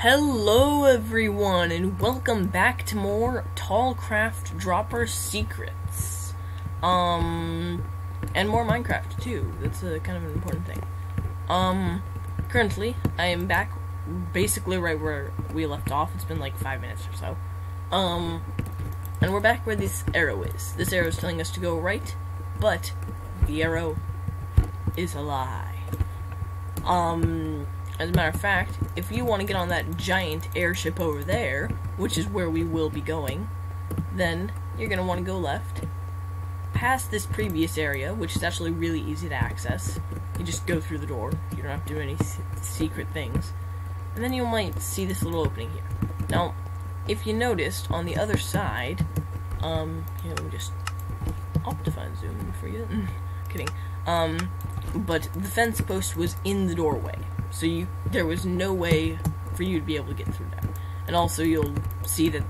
Hello everyone, and welcome back to more Tallcraft Dropper Secrets. And more Minecraft too. That's a kind of an important thing. Currently, I am back basically right where we left off. It's been like 5 minutes or so. And we're back where this arrow is. This arrow is telling us to go right, but the arrow is a lie. As a matter of fact, if you want to get on that giant airship over there, which is where we will be going, then you're going to want to go left, past this previous area, which is actually really easy to access. You just go through the door. You don't have to do any secret things. And then you might see this little opening here. Now, if you noticed, on the other side, here, let me just optifine zoom in for you. Kidding. But the fence post was in the doorway. So there was no way for you to be able to get through that. And also you'll see that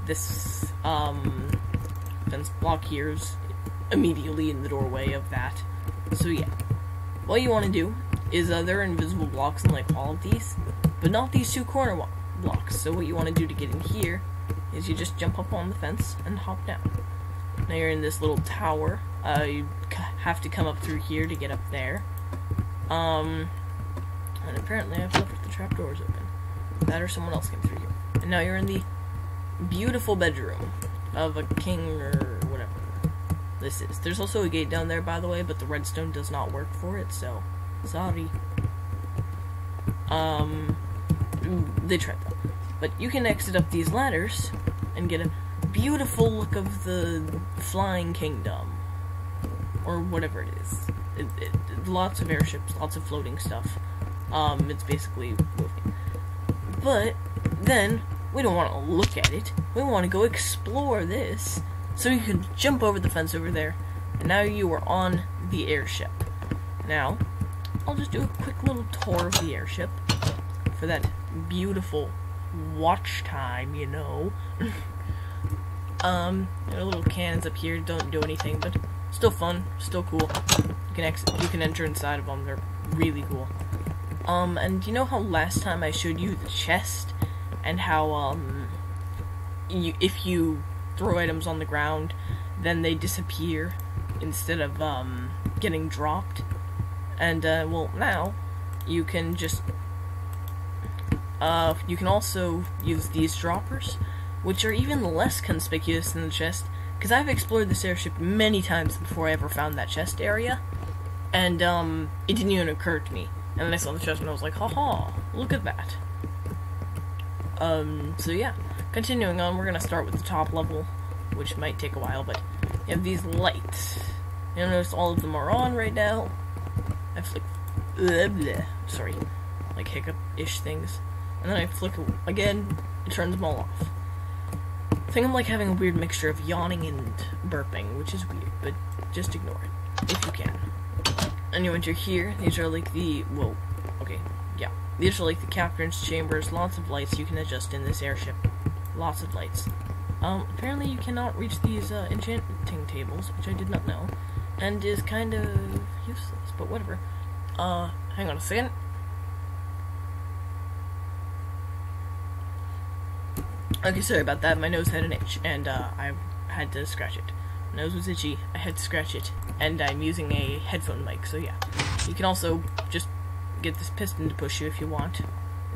this fence block here is immediately in the doorway of that. So yeah, what you want to do is there are invisible blocks in like all of these, but not these two corner blocks. So what you want to do to get in here is you just jump up on the fence and hop down. Now you're in this little tower. You have to come up through here to get up there. And apparently I've left the trapdoors open. That or someone else came through here. And now you're in the beautiful bedroom of a king or whatever this is. There's also a gate down there, by the way, but the redstone does not work for it, so sorry. They tried that. But you can exit up these ladders and get a beautiful look of the flying kingdom. Or whatever it is. Lots of airships, lots of floating stuff. It's basically moving. But then we don't want to look at it. We want to go explore this. So you can jump over the fence over there. And now you are on the airship. Now, I'll just do a quick little tour of the airship for that beautiful watch time, you know. There are little cannons up here, don't do anything, but still fun, still cool. You can enter inside of them, they're really cool. And you know how last time I showed you the chest, and how, if you throw items on the ground, then they disappear, instead of, getting dropped? And, well, now, you can just, you can also use these droppers, which are even less conspicuous than the chest, because I've explored this airship many times before I ever found that chest area, and, it didn't even occur to me. And then I saw the chest and I was like, haha, look at that. So yeah, continuing on, we're gonna start with the top level, which might take a while, but you have these lights. You'll notice all of them are on right now. I flick, sorry, like hiccup-ish things. And then I flick again, it turns them all off. I think I'm like having a weird mixture of yawning and burping, which is weird, but just ignore it, if you can. And you enter here, these are like the, whoa, okay, yeah. These are like the captain's chambers, lots of lights you can adjust in this airship. Lots of lights. Apparently you cannot reach these, enchanting tables, which I did not know, and is kind of useless, but whatever. Hang on a second. Okay, sorry about that, my nose had an itch, and, I had to scratch it. My nose was itchy, I had to scratch it, and I'm using a headphone mic, so yeah. You can also just get this piston to push you if you want.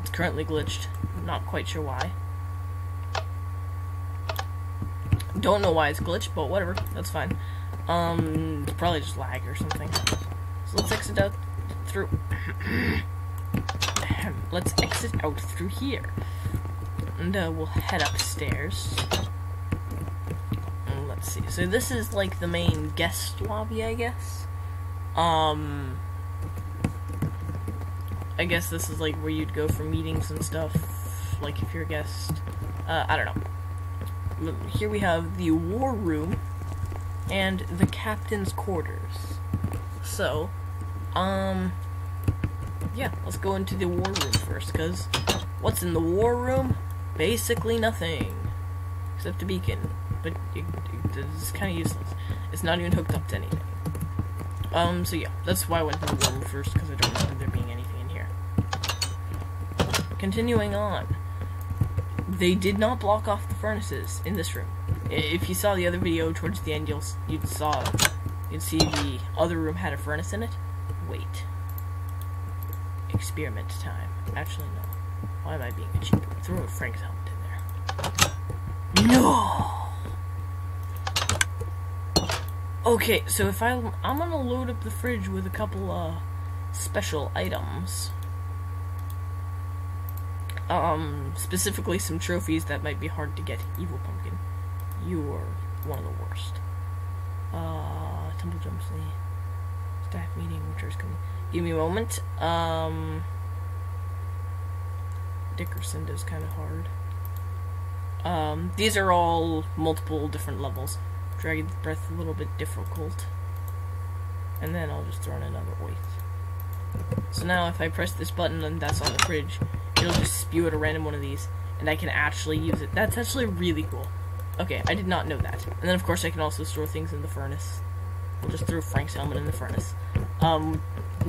It's currently glitched, not quite sure why. Don't know why it's glitched, but whatever, that's fine. It's probably just lag or something. So let's exit out through... let's exit out through here. And, we'll head upstairs. Let's see, so this is like the main guest lobby, I guess. I guess this is like where you'd go for meetings and stuff, like if you're a guest. I don't know. Here we have the war room and the captain's quarters. So, yeah, let's go into the war room first, because what's in the war room? Basically nothing, except a beacon. But it's kind of useless. It's not even hooked up to anything. So yeah, that's why I went to the war room first, because I don't remember there being anything in here. continuing on. They did not block off the furnaces in this room. If you saw the other video towards the end, you'd see the other room had a furnace in it. Wait. Experiment time. Actually, no. Why am I being a cheaper? Throw Frank's helmet in there. No! Okay, so if I'm gonna load up the fridge with a couple, special items. Specifically some trophies that might be hard to get. Evil Pumpkin. You are one of the worst. Temple Jump City. Staff meeting, which is coming. Give me a moment. Dickerson does kind of hard. These are all multiple different levels. Dragon's Breath a little bit difficult. And then I'll just throw in another oath. So now if I press this button and that's on the fridge, it'll just spew out a random one of these, and I can actually use it. That's actually really cool. Okay, I did not know that. And then of course I can also store things in the furnace. We'll just throw Frank's helmet in the furnace.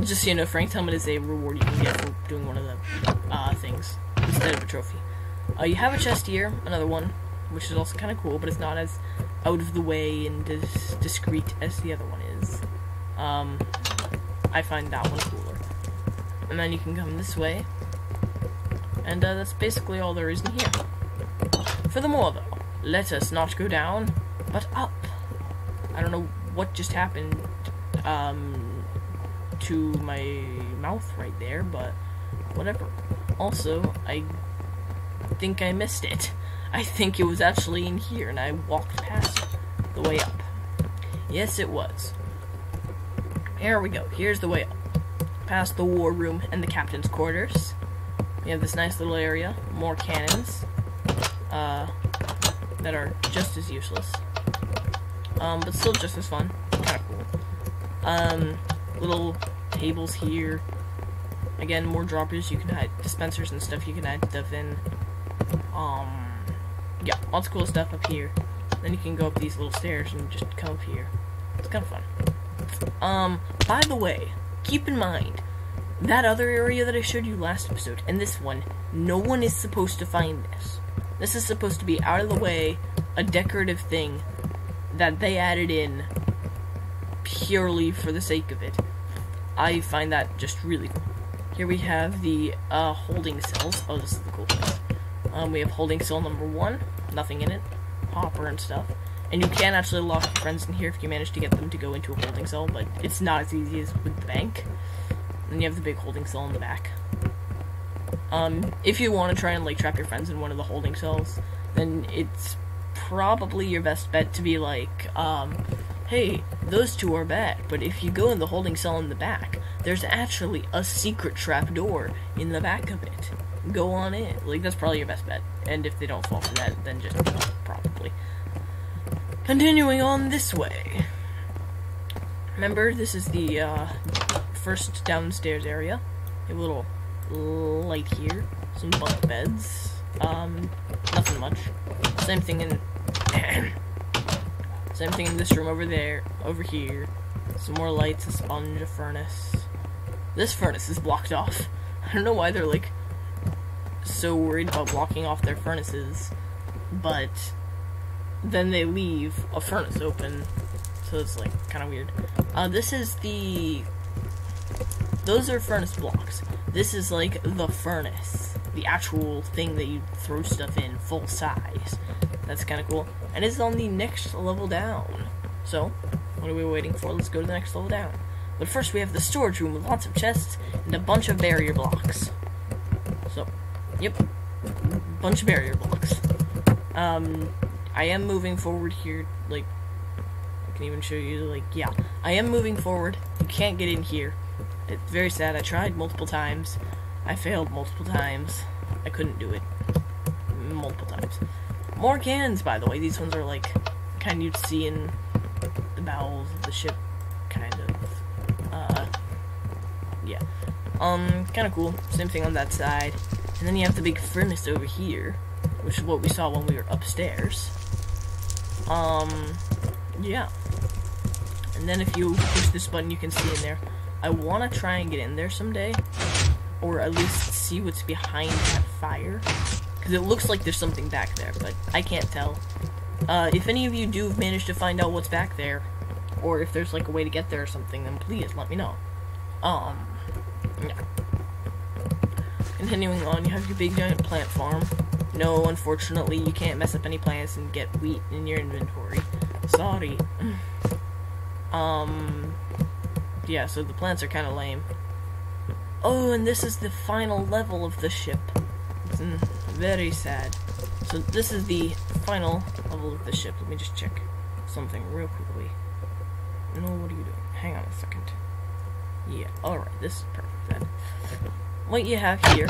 Just so you know, Frank's helmet is a reward you can get for doing one of the things instead of a trophy. You have a chest here, another one, which is also kind of cool, but it's not as out of the way and as discreet as the other one is. I find that one cooler. And then you can come this way, and that's basically all there is in here. Furthermore, though, let us not go down, but up. I don't know what just happened to my mouth right there, but whatever. Also, I think I missed it. I think it was actually in here, and I walked past the way up. Yes, it was. Here we go. Here's the way up. Past the war room and the captain's quarters. We have this nice little area. More cannons. That are just as useless. But still just as fun. Kinda cool. Little tables here. Again, more droppers you can hide, dispensers and stuff you can add stuff in. Yeah, lots of cool stuff up here. Then you can go up these little stairs and just come up here. It's kind of fun. By the way, keep in mind, that other area that I showed you last episode, and this one, no one is supposed to find this. This is supposed to be out of the way, a decorative thing that they added in purely for the sake of it. I find that just really cool. Here we have the holding cells. Oh, this is the cool place. We have holding cell number 1, nothing in it, hopper and stuff. And you can actually lock your friends in here if you manage to get them to go into a holding cell, but it's not as easy as with the bank. Then you have the big holding cell in the back. If you want to try and like trap your friends in one of the holding cells, then it's probably your best bet to be like, hey, those two are bad, but if you go in the holding cell in the back, there's actually a secret trap door in the back of it. Go on in. Like, that's probably your best bet. And if they don't fall for that, then just probably. Continuing on this way. Remember, this is the first downstairs area. You have a little light here. Some bunk beds. Nothing much. Same thing in same thing in this room over there, over here. Some more lights, a sponge, a furnace. This furnace is blocked off. I don't know why they're like so worried about blocking off their furnaces, but then they leave a furnace open, so it's like kind of weird. This is those are furnace blocks. This is like the furnace, the actual thing that you throw stuff in full size. That's kind of cool, and it's on the next level down. So, what are we waiting for? Let's go to the next level down. But first we have the storage room with lots of chests and a bunch of barrier blocks. So, yep, bunch of barrier blocks. I am moving forward here, like, I can even show you, like, yeah, I am moving forward. You can't get in here. It's very sad. I tried multiple times. I failed multiple times. I couldn't do it multiple times. More cannons, by the way. These ones are like kind you'd see in the bowels of the ship, kind of. Yeah. Kind of cool. Same thing on that side. And then you have the big furnace over here, which is what we saw when we were upstairs. Yeah. And then if you push this button, you can see in there. I want to try and get in there someday, or at least see what's behind that fire. Because it looks like there's something back there, but I can't tell. If any of you do manage to find out what's back there, or if there's like a way to get there or something, then please let me know. Yeah. Continuing on, you have your big giant plant farm. No, unfortunately, you can't mess up any plants and get wheat in your inventory. Sorry. Yeah, so the plants are kind of lame. Oh, and this is the final level of the ship. It's very sad. So this is the final level of the ship. Let me just check something real quickly. No, what are you doing? Hang on a second. Yeah, alright, this is perfect then. What you have here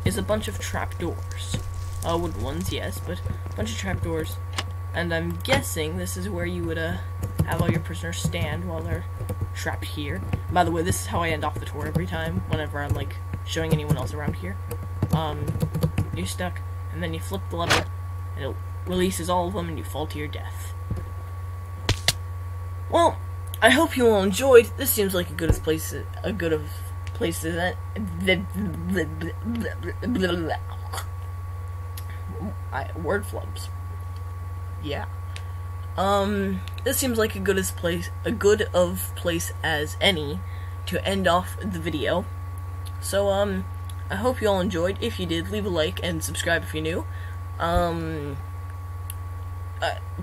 is a bunch of trapdoors. Wooden ones, yes, but a bunch of trapdoors. And I'm guessing this is where you would have all your prisoners stand while they're trapped here. By the way, this is how I end off the tour every time, whenever I'm like showing anyone else around here. You're stuck, and then you flip the lever, and it releases all of them, and you fall to your death. Well, I hope you all enjoyed. This seems like a good of places that word flubs. Yeah. This seems like a good of place as any to end off the video. So, I hope you all enjoyed. If you did, leave a like and subscribe if you're new. To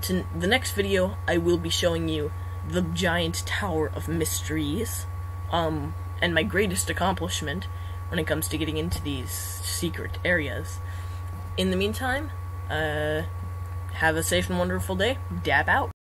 the next video, I will be showing you the giant Tower of Mysteries, and my greatest accomplishment when it comes to getting into these secret areas. In the meantime, have a safe and wonderful day. Dab out.